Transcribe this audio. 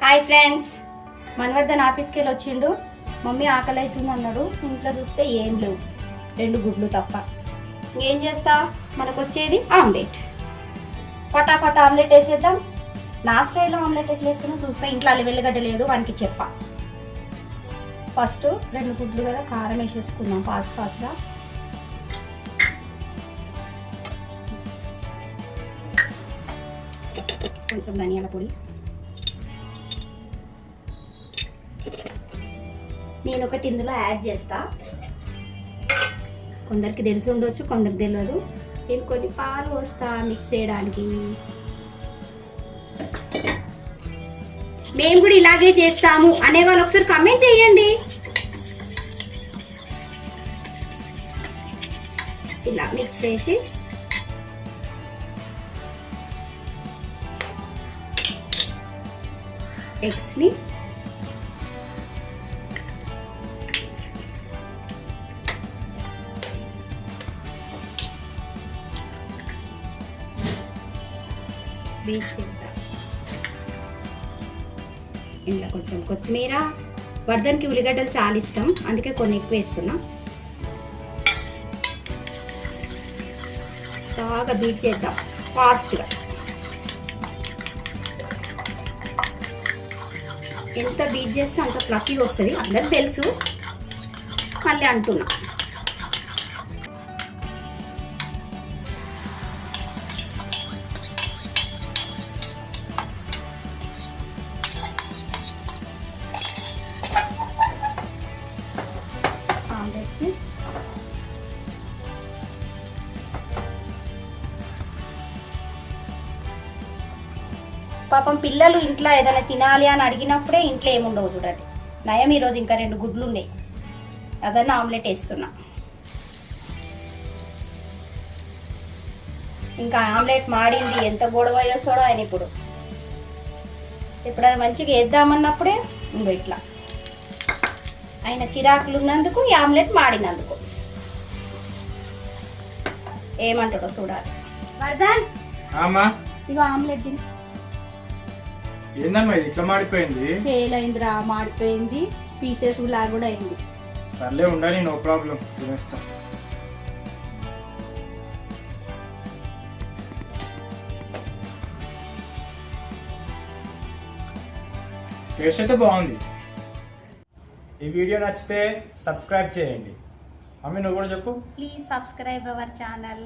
Hi friends, మన్వర్ధన్ ఆఫీస్కి వెళ్ళి వచ్చిండు. మమ్మీ ఆకలి అవుతుంది అన్నాడు. ఇంట్లో చూస్తే ఏం లేవు, 2 గుడ్లు తప్ప. ఇంకేం చేస్తా, మనకు వచ్చేది ఆమ్లెట్. ఫటాఫట్ ఆమ్లెట్ వేసేద్దాం. నా స్టైల్లో ఆమ్లెట్ ఎట్లా వేస్తానో చూస్తా. ఇంట్లో వెల్లిగడ్డ లేదు, వానికి చెప్పా. ఫస్ట్ 2 గుడ్లు కదా, కారం వేసేసుకుందాం ఫాస్ట్గా. కొంచెం ధనియాల పొడి. నేను ఒకటి ఇందులో యాడ్ చేస్తా. కొందరికి తెలిసి ఉండొచ్చు, కొందరికి తెలియదు. నేను కొన్ని పాలు వస్తా మిక్స్ చేయడానికి. మేము కూడా ఇలాగే చేస్తాము అనేవాళ్ళు ఒకసారి కమెంట్ చేయండి. ఇలా మిక్స్ చేసి ఎగ్స్ని వేసేద్దాం. ఇంట్లో కొంచెం కొత్తిమీర. వర్ధన్కి ఉల్లిగడ్డలు చాలా ఇష్టం, అందుకే కొన్ని ఎక్కువ వేస్తున్నా. బాగా బీట్ చేద్దాం ఫాస్ట్గా. ఎంత బీట్ చేస్తే అంత ఫ్లఫీగా వస్తుంది, అందరికి తెలుసు, మళ్ళీ అంటున్నా. పాపం పిల్లలు ఇంట్లో ఏదైనా తినాలి అని అడిగినప్పుడే ఇంట్లో ఏముండవు చూడండి. నయం ఈరోజు ఇంకా 2 గుడ్లు ఉన్నాయి, అదన్నా ఆమ్లెట్ వేస్తున్నా. ఇంకా ఆమ్లెట్ మాడింది, ఎంత గొడవ చేస్తాడో ఆయన. ఇప్పుడు ఎప్పుడైనా మంచిగా వేద్దామన్నప్పుడే ఇంకో ఇట్లా ఆయన చిరాకులు ఉన్నందుకు, ఈ ఆమ్లెట్ మాడినందుకు. ఏమంటాడో చూడాలి. వర్ధన్, ఇగో ఆమ్లెట్ తిని. ఏందమ్మా ఇది ఇట్లా మాడిపోయింది? ఫెయిల్ అయిందిరా, మాడిపోయింది, పీసెస్ లా కూడా అయింది. సర్లే ఉండాలి, నో ప్రాబ్లం, తినేస్తా. టేస్ట్ అయితే బాగుంది. ఈ వీడియో నచ్చితే సబ్స్క్రైబ్ చేయండి. మమ్మీ నువ్వు కూడా చెప్పు. Please subscribe our channel.